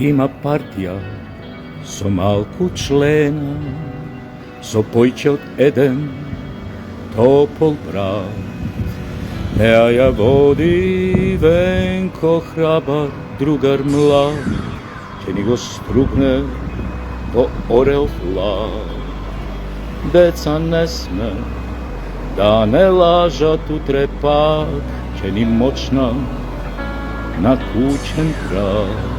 Има партија со малку члена, со појќе од еден топол брат. Неа ја води Венко храбар, другар млад, ќе ни го струкне во орел хлад. Деца не сме да не лажат утре пак, ќе ни мочна на куќен крак.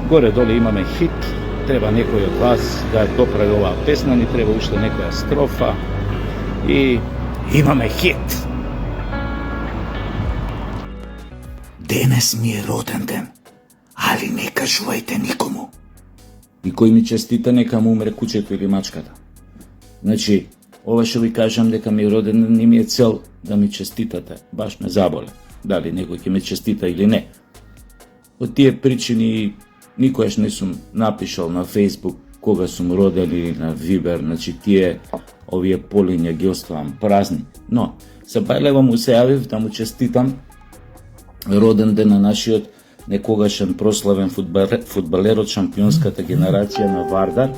Горе-доле имаме хит, треба некој од вас да ја доправи оваа песна, ни треба уште некоја строфа и имаме хит. Денес ми е роден ден, али не кажувајте никому. И кој ми честита, нека му умре кучето или мачката. Значи, ова што ви кажам дека ми е роден ден, не ми е цел да ми честитате, баш ме заболе. Дали некој ќе ме честита или не. Од тие причини никојаш не сум напишал на Facebook кога сум роден или на Viber, значи тие овие полиња ги оставам празни. Но, за Бајлева му се јавив да му честитам роден ден на нашиот некогашен прославен фудбалер од шампионската генерација на Вардар,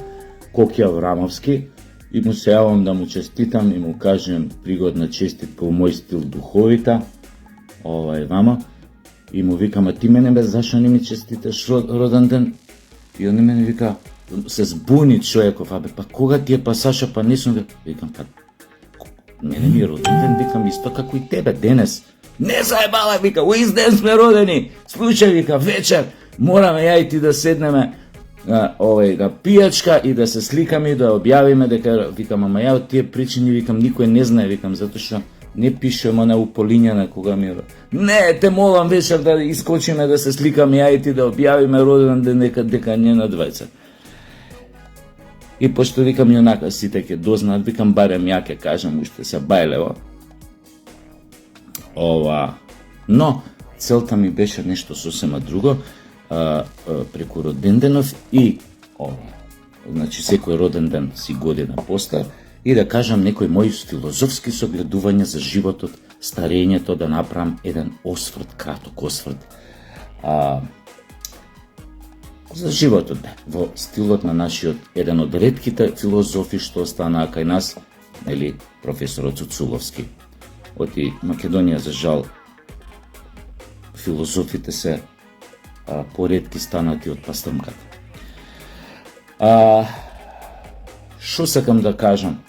Коки Аврамовски, и му се јавам да му честитам и му кажем пригодна честитка у мој стил духовита, вама, и му викам, а ти мене бе, зашо не ми честиташ роден ден? И он мене вика, се збуни човеков, абе, па кога ти е, па Саша, па не сум, викам, па, мене ми е роден ден, викам, исто како и тебе, денес. Не заебала, вика, у ист ден сме родени, случај, вика, вечер, мораме ја и ти да седнеме на пијачка и да се сликаме и да објавиме дека, викам, ама ја од тие причини, викам, никој не знае, викам, затоа што не пишеме на уполињана кога ми е роден. Не, те молам вечер да искочиме да се сликаме ја и ти да објавиме роден ден дека не на двајца. И пошто викам јонака сите ќе дознаат, викам барем ја ќе кажам уште се Бајлево. Но целта ми беше нешто сосема друго, преку роденденов и значи секој роден ден си година постар, и да кажам некои мои филозофски согледувања за животот, старењето, да направам еден осврт, краток осврт за животот, во стилот на нашиот еден од ретките филозофи што останаа кај нас, нели, професорот Цуцуловски. Оти Македонија, за жал, филозофите се поредки станати од пастрмката. Шо сакам да кажам?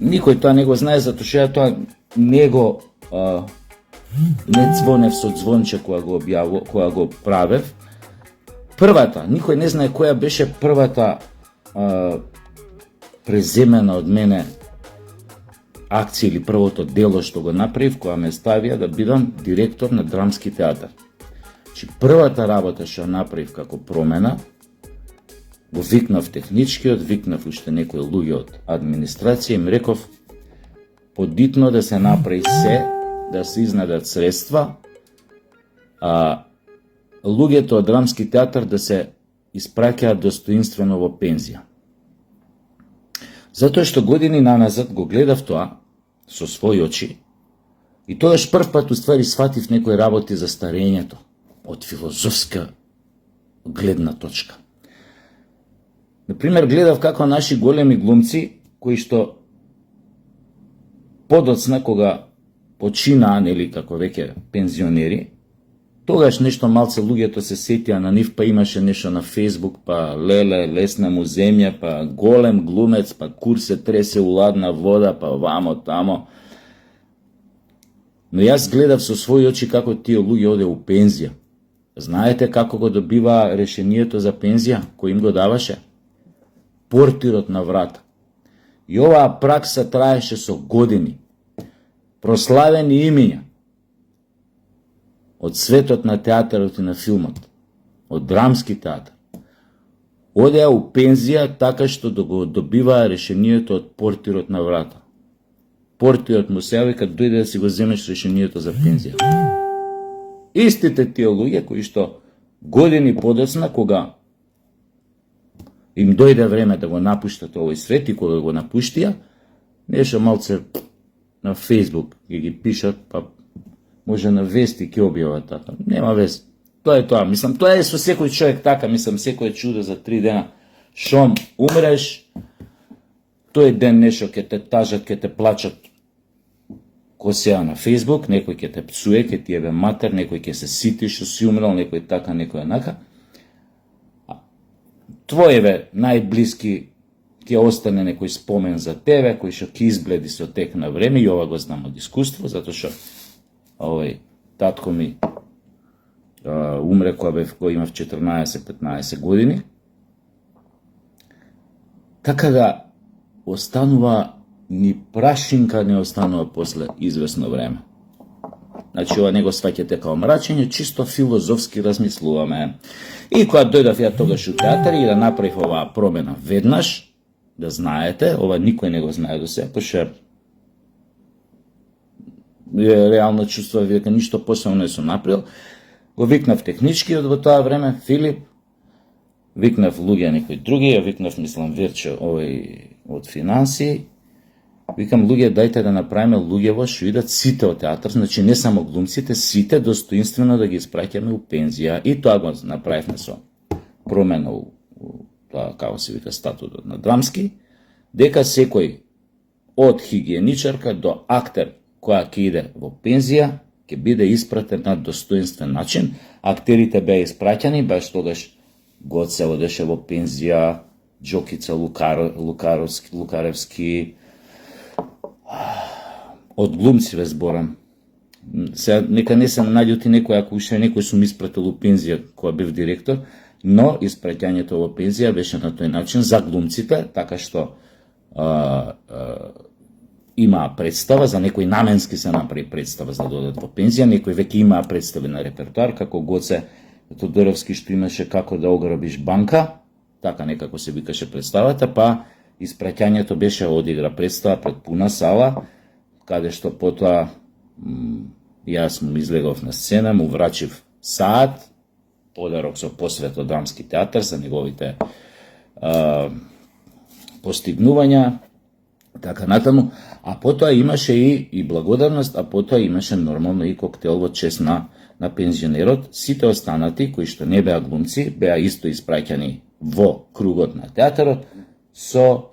Никој тоа не го знае, затоа што ја тоа не го не звонев со звонче кога го правев. Првата, никој не знае која беше првата преземена од мене акција или првото дело што го направив, кога ме ставија да бидам директор на драмски театар. Значи, првата работа што направив како промена, го викнав техничкиот, викнав уште некои луѓе од администрација и им реков, подитно да се направи се, да се изнадат средства, луѓето од драмски театар да се испраќаат достоинствено во пензија. Затоа што години наназад го гледав тоа со своји очи и тогаш прв пат уствари сватив некои работи за старењето од филозофска гледна точка. Например, гледав како наши големи глумци, кои што подоцна кога починаа, нели, како веќе пензионери, тогаш нешто малце луѓето се сетија на нив, па имаше нешто на Facebook, па леле, лесна му земја, па голем глумец, па кур се тресе у ладна вода, па вамо тамо. Но јас гледав со своји очи како тие луѓе оде у пензија. Знаете како го добива решението за пензија, кој им го даваше? Портирот на врата. И оваа пракса траеше со години. Прославени имиња од светот на театарот и на филмот, од драмски театар, одеа у пензија така што да го добиваа решението од портирот на врата. Портирот му се јави, кога дојде да си го земеш решението за пензија. Истите тие луѓе кои што години подоцна, кога им дојде време да го напуштат овој свет и кога го напуштија, нешто малце на Facebook ги пишат, па може на вести ќе објава така. Нема вез. Тоа е тоа. Мислам, тоа е со секој човек така, мислам, секој чуда за 3 дена. Шом умреш, тој ден нешто ќе те тажат, ќе те плачат ко сеа на Facebook, некој ќе те псуе, ќе ти ебе матер, некој ќе се сити што си умрел, некој така, некој онака. Твоеве најблиски ќе остане некој спомен за тебе, кој што ќе избледи со тек на време, и ова го знам од искуство, затоа што татко ми умре кога имав 14-15 години. Така да останува ни прашинка не останува после известно време. Значи, ова не го сваќате као мрачење, чисто филозофски размислуваме. И кога дојдав ја тогаш у театар и да направив оваа промена веднаш, да знаете, ова никој не го знае до сега, пошто реално чувствував дека ништо посебно не сум направил. Го викнав техничкиот во тоа време, Филип, викнав луѓе некои други, ја викнав, мислам, Верче, овој од финанси. Викам, луѓе, дајте да направиме луѓево што идат сите од театар, значи не само глумците, сите достоинствено да ги испраќаме у пензија. И тоа го направивме со промена у тоа, како се вика, статутот на драмски, дека секој од хигиеничарка до актер која ќе иде во пензија, ќе биде испратен на достоинствен начин. Актерите беа испраќани, баш тогаш Гоце одеше во пензија, Джокица Лукаревски, од глумци зборам. Сега, нека не се наѓути некој, ако уште некој сум испратил у пензија кога бев директор, но испраќањето во пензија беше на тој начин за глумците, така што имаа представа, за некој наменски се направи представа за да одат во пензија, некој веќе имаа представи на репертоар, како Гоце Тодоровски што имаше како да ограбиш банка, така некако се викаше представата, па испраќањето беше одигра представа пред пуна сала, каде што потоа јас му излегов на сцена, му врачив саат, подарок со посвет од Драмски театар за неговите постигнувања, така натаму, а потоа имаше и благодарност, а потоа имаше нормално и коктел во чест на пензионерот. Сите останати кои што не беа глумци, беа исто испраќани во кругот на театарот со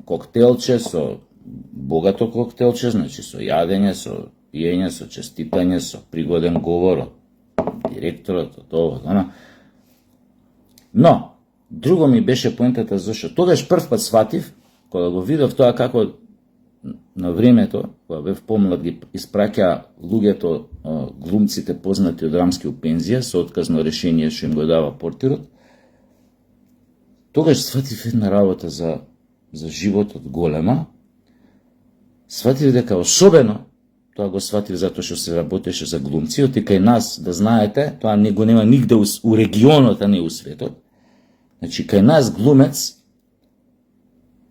коктелче, со богато коктелче, значи со јадење, со пиење, со честитање, со пригоден говор од директорот, од ова, она. Но, друго ми беше поентата, зашто тогаш прв пат сватив, кога го видов тоа како на времето, кога бев помлад, ги испраќа луѓето, глумците познати од Драмски у пензија, со отказно решение што им го дава портирот, тогаш сватив една работа за животот голема. Сватив дека особено, тоа го сватив затоа што се работеше за глумци, и кај нас, да знаете, тоа не го нема нигде у регионот, а не у светот. Значи, кај нас глумец,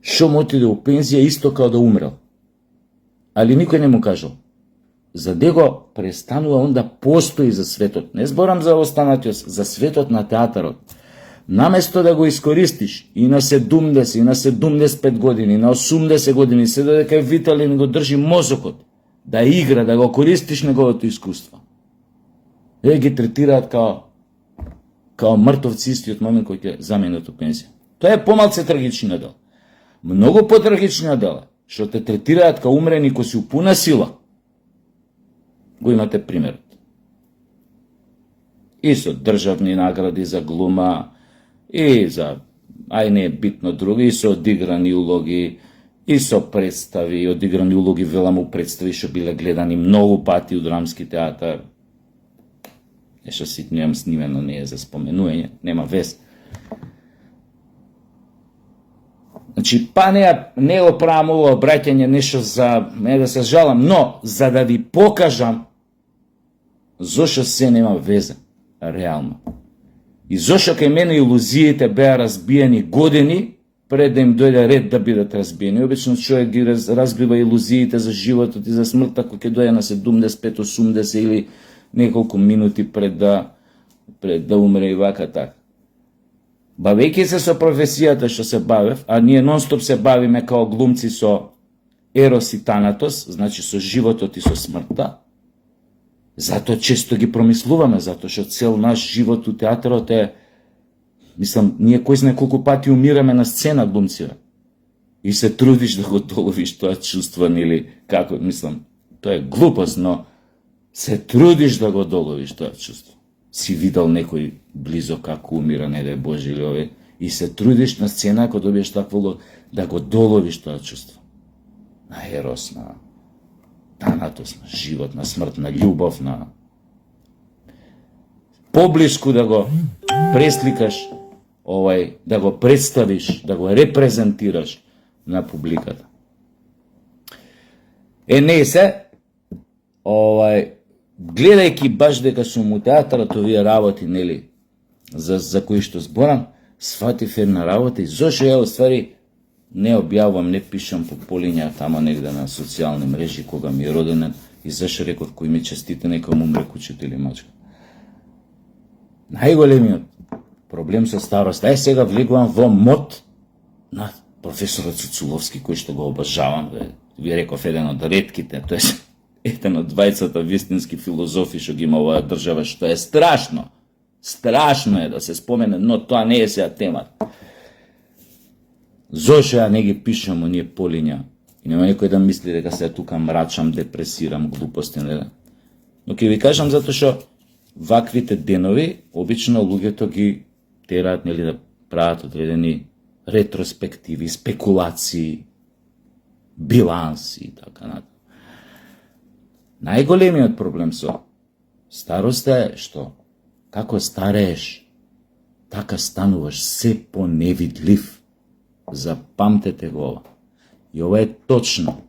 што му отиде у пензија исто као да умрел. Али никој не му кажал. За него престанува он да постои за светот. Не зборам за останатиот, за светот на театарот. Наместо да го искористиш и на 70, и на 75 години, и на 80 години, се додека е витален го држи мозокот, да игра, да го користиш неговото искуство. Ги третираат као мртовци истиот момент кој ќе заменат у пензија. Тоа е помалце трагичниот дел. Многу потрагичниот дел е што те третираат као умрени кој си у пуна сила. Го имате примерот. И со државни награди за глума, и за, не е битно друго, и со одиграни улоги, и со представи, одиграни улоги, велам у представи што биле гледани многу пати у Драмски театар. Нешто ситнијам снимено не е за споменување, нема вез. Значи, па не го правам ово обраќање нешто за не да се жалам, но за да ви покажам зошто се нема веза, реално. И зошто кај мене илузиите беа разбиени години пред да им дојде ред да бидат разбиени. Обично човек ги разбива илузиите за животот и за смртта кој ќе дојде на 75-80 или неколку минути пред да умре и вака така. Бавејќи се со професијата што се бавев, а ние нонстоп се бавиме као глумци со ерос и танатос, значи со животот и со смртта. Затоа често ги промислуваме, затоа што цел наш живот у театарот е, мислам, ние кој знае колку пати умираме на сцена, глумците. И се трудиш да го доловиш тоа чувство, или како, мислам, тоа е глупост, но се трудиш да го доловиш тоа чувство. Си видел некој близо како умира, не дај Боже, или ове, и се трудиш на сцена, ако добиеш такво, да го доловиш тоа чувство. На ерос, на танатос, на живот, на смрт, на љубов, на поблиску да го пресликаш, да го представиш, да го репрезентираш на публиката. Не се, гледајќи баш дека сум у театарот овие работи, нели, за кои што зборам, сватив една работа и зошто ја оствари не објавам, не пишам по полиња тамо негде на социјални мрежи кога ми е роденен и зашто реков кој ми честите, нека му умре кучето или мачка. Најголемиот проблем со староста, сега влегувам во мод на професорот Цуцуловски, кој што го обожавам, ви реков еден од ретките, тоест еден од двајцата вистински филозофи што ги има оваа држава, што е страшно. Страшно е да се спомене, но тоа не е сега темата. Зошто ја не ги пишам оние полиња? И нема некој да мисли дека се тука мрачам, депресирам, глупости, не да. Но ќе ви кажам затоа што ваквите денови обично луѓето ги тераат, нели, да прават одредени ретроспективи, спекулации, биланси и така натаму. Најголемиот проблем со староста е што како старееш, така стануваш се поневидлив. Запамтете го ова. И ова е точно.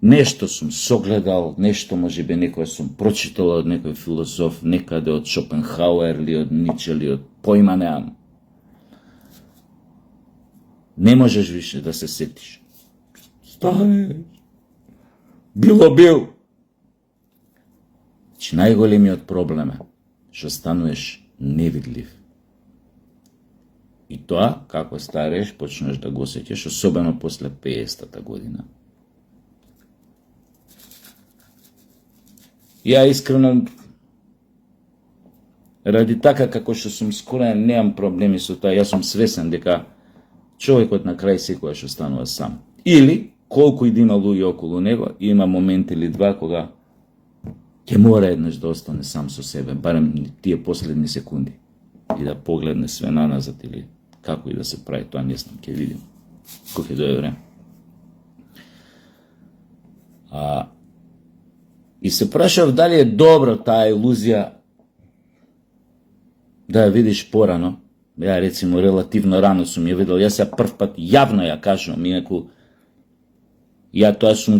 Нешто сум согледал, нешто можеби некој сум прочитал од некој филозоф, некаде од Шопенхауер или од Ниче или од појма неам. Не можеш више да се сетиш. Старееш. Било бил. Значи најголемиот проблем е што стануеш невидлив. И тоа, како старееш, почнеш да го сеќаш, особено после 50-та година. Ја искрено, ради така како што сум скорен, немам проблеми со тоа. Јас сум свесен дека човекот на крај секојаш останува сам. Или, колку и да има луѓе околу него, има момент или два кога ќе мора еднаш да остане сам со себе, барем тие последни секунди. И да погледне све наназад или како и да се прави тоа, не знам, ќе видим. Кога ќе дојде време. И се прашав дали е добро таа илузија да ја видиш порано. Ја рецимо релативно рано сум ја видел, јас ја прв пат јавно ја кажувам, иако ја тоа сум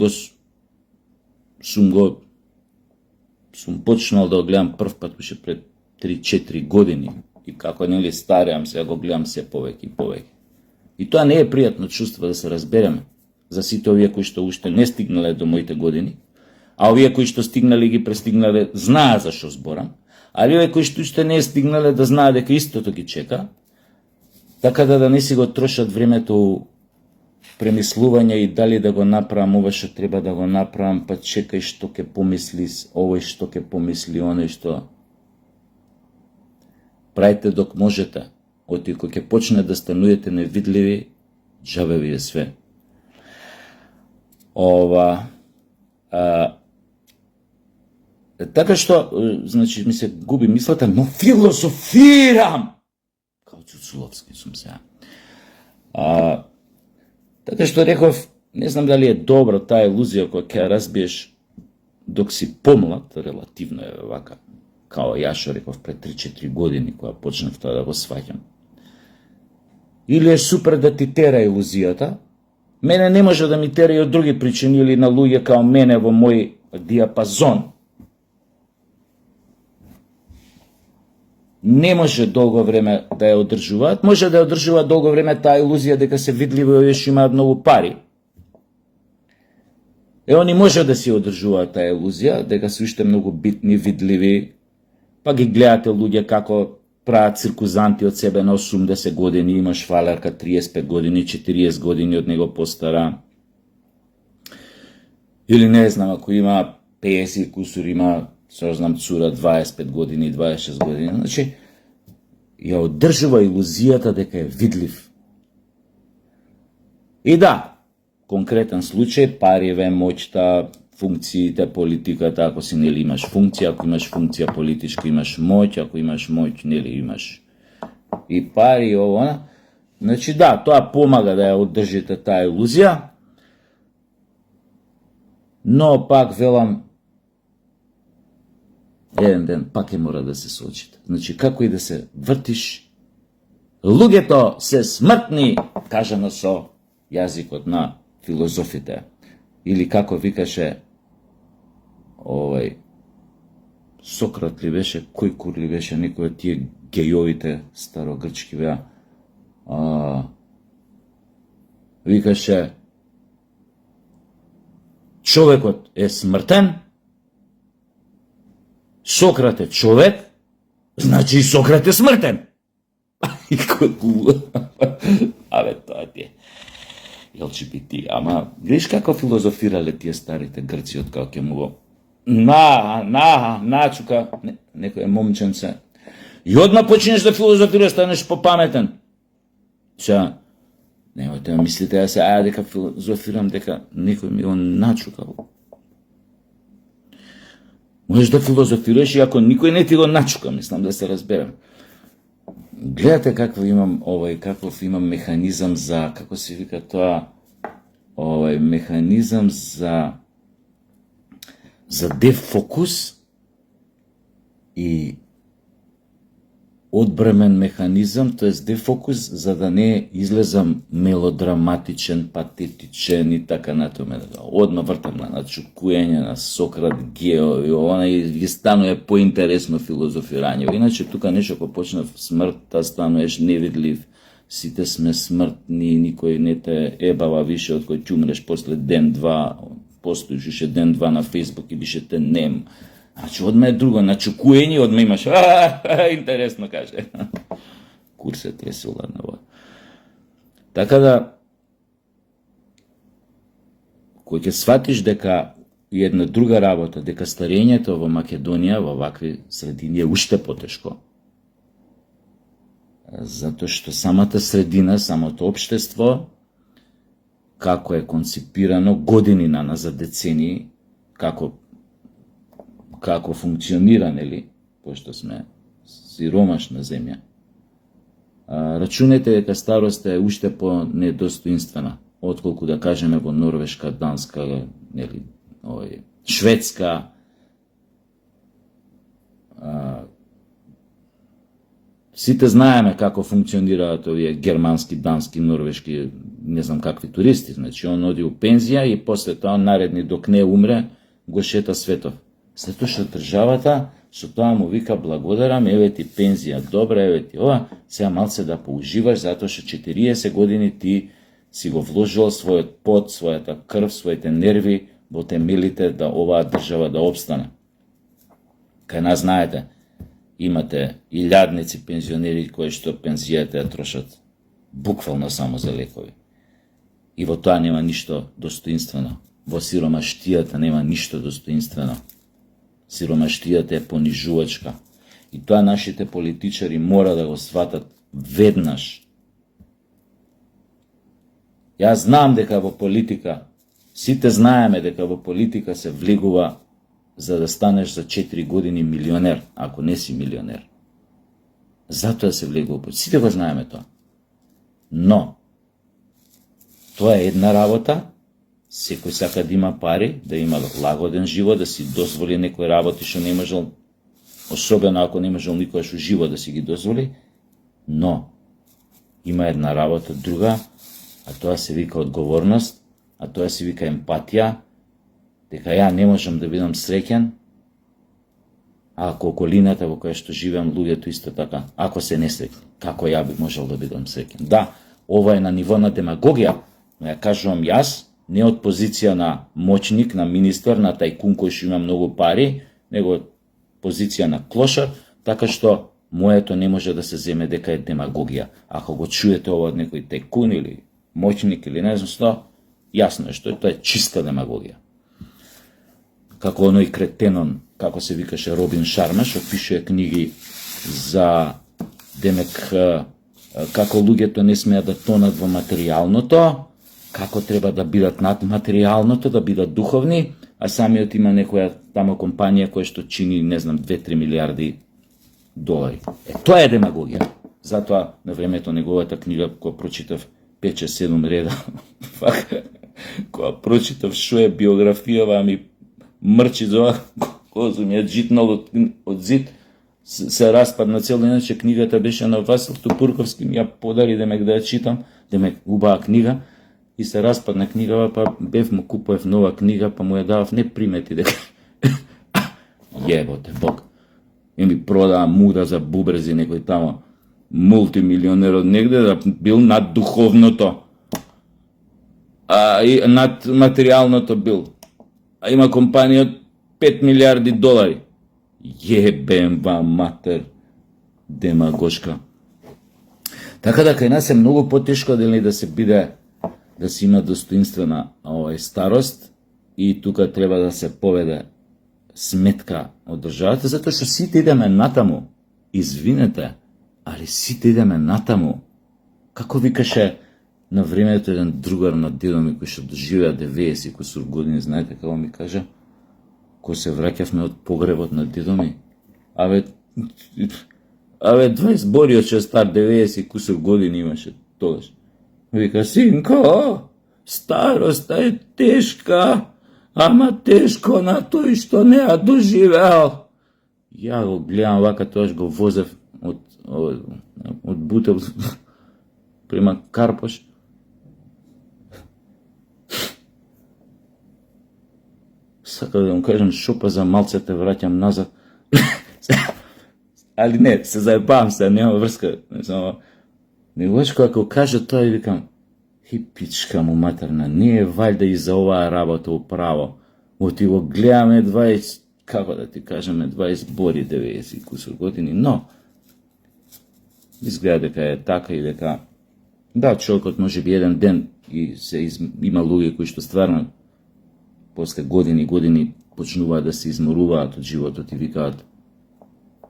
почнал да го гледам прв пат уште пред 3-4 години. И како нели стареам, сега го гледам се повеќе и повеќе. И тоа не е пријатно чувство, да се разбереме, за сите овие кои што уште не стигнале до моите години, а овие кои што стигнале ги престигнале знаат за што зборам, а овие кои што уште не стигнале да знаат дека истото ги чека, така да не си го трошат времето премислување и дали да го направам ова што треба да го направам, па чекај што ќе помисли овој, што ќе помисли оној, што. Правите док можете, оти кој ќе почне да стануете невидливи, џабе ви е све. Така што, значи, ми се губи мислата, но философирам! Као Цуцуловски сум сега. Така што реков, не знам дали е добро таа илузија која ќе разбиеш док си помлад, релативно е вака, као ја што реков пред 3-4 години кога почнав тоа да го сваќам. Или е супер да ти тера илузијата, мене не може да ми тера и од други причини, или на луѓе као мене во мој диапазон. Не може долго време да ја одржуваат, може да ја одржуваат долго време таа илузија дека се видливи и овие што имаат многу пари. Они може да си одржуваат таа илузија, дека се уште многу битни, видливи, па ги гледате луѓе како прават циркузанти од себе на 80 години, имаш фалерка 35 години, 40 години од него постара. Или не знам, ако има 50 кусур, има, знам, цура 25 години, 26 години. Значи, ја одржува илузијата дека е видлив. И да, конкретен случај, париве, моќта, функциите, политиката, ако си нели имаш функција, ако имаш функција политичка имаш моќ, ако имаш моќ нели имаш и пари и ово. Значи да, тоа помага да ја одржите таа илузија, но пак велам, еден ден пак е мора да се соочите. Значи како и да се вртиш, луѓето се смртни, кажано со јазикот на филозофите. Или како викаше Сократ ли беше, кој кур ли беше, некој од тие гејовите старогрчки беа. Викаше човекот е смртен, Сократ е човек, значи и Сократ е смртен. И кој абе, тоа ти е LGBT, ама видиш како филозофирале тие старите грци од како ќе му го начука некој момченце. И одма почнеш да филозофираш, станеш попаметен. Сега, немојте да мислите да се дека филозофирам, дека некој ми го начукал. Можеш да филозофираш и ако никој не ти го начука, мислам да се разберем. Гледате каков имам механизам за, како се вика тоа, механизам за дефокус и одбремен механизам, тоест дефокус, за да не излезам мелодраматичен, патетичен и така натоме. Одма вртам на начукуење на Сократ, Гео и она и ви станува поинтересно филозофирање. Иначе тука нешто ако почна смртта, стануеш невидлив, сите сме смртни, никој не те ебава више од кој ќе умреш после ден-два, постоиш уште ден-два на Фейсбук и бише те нем. Значи, одма е друго, начукуење, одма имаш, интересно каже. Курсет е се уладнава. Така да, кој ќе сватиш дека и една друга работа, дека старењето во Македонија, во вакви средини е уште потешко. Затоа што самата средина, самото општество, како е конципирано години назад, децении, како функционира, нели, пошто сме сиромашна земја. Рачунете дека староста е уште по-недостоинствена, отколку да кажеме во Норвешка, Данска, нели, Шведска, сите знаеме како функционираат овие германски, дански, норвешки, не знам какви туристи. Значи, он оди у пензија и после тоа наредни док не умре, го шета светов. Затоа што државата со тоа му вика благодарам, еве ти пензија добра, еве ти ова, сега малце да поуживаш, затоа што 40 години ти си го вложил својот пот, својата крв, своите нерви во темелите да оваа држава да обстане. Кај нас, знаете, имате илјадници пензионери кои што пензијата ја трошат буквално само за лекови. И во тоа нема ништо достоинствено. Во сиромаштијата нема ништо достоинствено. Сиромаштијата е понижувачка. И тоа нашите политичари мора да го сватат веднаш. Јас знам дека во политика, сите знаеме дека во политика се влегува за да станеш за 4 години милионер, ако не си милионер. Затоа се влегува. Сите го знаеме тоа. Но, тоа е една работа, секој сака да има пари, да има лагоден живот, да си дозволи некои работи што не можел, особено ако не можел никогаш уживо да си ги дозволи, но има една работа друга, а тоа се вика одговорност, а тоа се вика емпатија, дека ја не можам да бидам среќен, а ако околината во која што живеам, луѓето исто така, ако се несреќни, како ја би можел да бидам среќен. Да, ова е на ниво на демагогија, но ја кажувам јас, не од позиција на моќник, на министер, на тајкун кој што има многу пари, него од позиција на клошар, така што моето не може да се земе дека е демагогија. Ако го чуете ова од некој текун или моќник или не знам што, јасно е што тоа е чиста демагогија. Како оној кретенон, како се викаше Робин Шарма, што пишува книги за демек како луѓето не смеат да тонат во материјалното, како треба да бидат над материјалното, да бидат духовни, а самиот има некоја тамо компанија која што чини, не знам, 2-3 милиарди долари. Тоа е демагогија. Затоа на времето неговата книга, која прочитав 5-7 реда, која прочитав што е биографијава, ми мрчи за ова, кога ми е джитнал од зид, се распадна цело, иначе книгата беше на Васил Тупурковски, ми ја подари демек да ја читам, демек убава книга, и се распадна книгава, па бев му купував нова книга, па му ја давав не примети дека јеботе Бог. И ми продава муда за бубрези некој тамо мултимилионер од негде, да бил над духовното, и над материјалното бил. А има компанија од 5 милиарди долари. Јебем вам матер, демагошка. Така да кај нас е многу потешко дали да се биде, да се има достоинствена старост, и тука треба да се поведе сметка од државата, затоа што сите идеме натаму. Извинете, али сите идеме натаму. Како викаше на времето еден другар на дедо ми, кој што доживеа 90 кусур години, знаете како ми кажа? Кој се враќавме од погребот на дедо ми. Абе 20 бориот што стар 90 кусур години имаше тогаш. Вика, синко, староста е тешка, ама тешко на тој што не ја доживеал. Ја го гледам вака, тоаш го возев од Бутел према Карпош. Сака да му кажам, шопа за малце те враќам назад. Али не, се заебавам се, нема врска. Негош кога кажа тоа и викам, пичка му матерна, не е вајда и за оваа работа управо. Оти го гледаме 20, како да ти кажеме, 20 бори 90 кусор години, но изгледа дека е така и дека да, човекот може би еден ден и има луѓе кои што стварно после години почнуваат да се изморуваат од животот и викаат,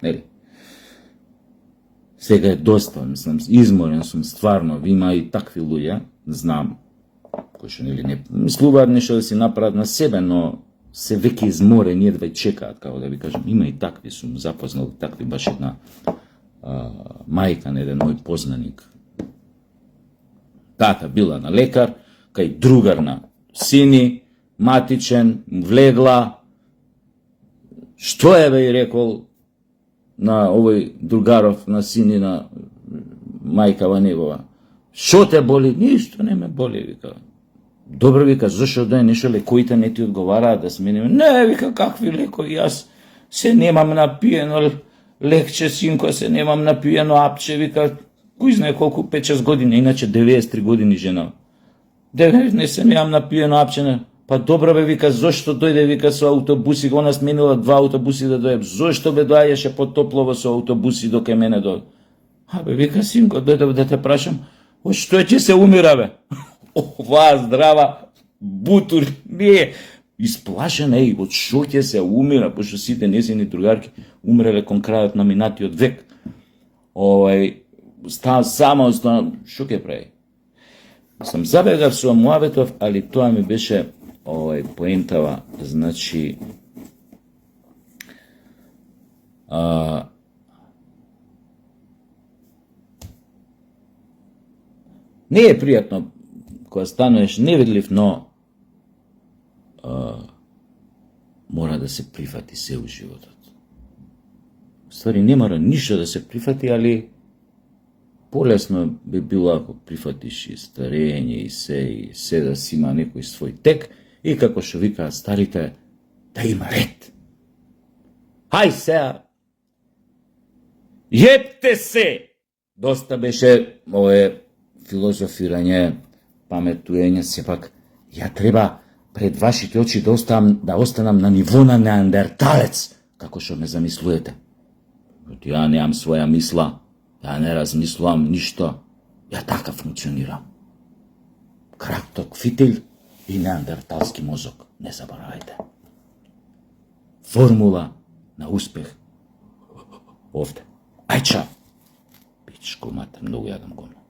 нели, сега е доста, мислам, изморен сум стварно, има и такви луѓе, знам, кои што нели не мислуваат нешто да си направат на себе, но се веќе изморени, едва чекаат, како да ви кажам, има и такви, сум запознал такви, баш една мајка на еден мој познаник. Тата била на лекар, кај другар на сини, матичен, влегла. Што е бе и рекол на овој другаров на сини на мајкава негова? Шо те боли? Ништо не ме боли, вика. Добро, вика, зашо да е нешто лекоите не ти одговараат да смениме? Не, вика, какви лекои, јас се немам напиено лекче, синко, се немам напиено апче, вика, кој знае колку, 5-6 години, иначе 93 години жена. Не се немам напиено апче, па добро бе, вика, зошто дојде, вика, со аутобуси, она сменила 2 аутобуси да дојде, зошто бе доаѓаше потоплово со аутобуси до кај мене дојде? Абе, вика, синко, дојде да те прашам, од што ќе се умира, бе? Оваа здрава бутур, не, исплашена е, од што ќе се умира, пошто сите незини другарки умреле кон крајот на минатиот век. Става само, што ќе прави? Сам забегав со муаветов, али тоа ми беше поентава, значи не е пријатно кога стануваш невидлив, но мора да се прифати се у животот. Ствари, не мора ништо да се прифати, али полесно би било ако прифатиш и старење и се да си има некој свој тек и како што викаат старите, да има ред. Хај сега, јепте се! Доста беше ове филозофирање, паметуење, сепак ја треба пред вашите очи да останам на ниво на неандерталец, како што ме замислуете. Ја немам своја мисла, ја не размислувам ништо. Ја така функционирам. Краток фитиль и неандерталски мозок, не заборавајте. Формула на успех овде. Ај чао! Пичко матер, многу јадам гумно.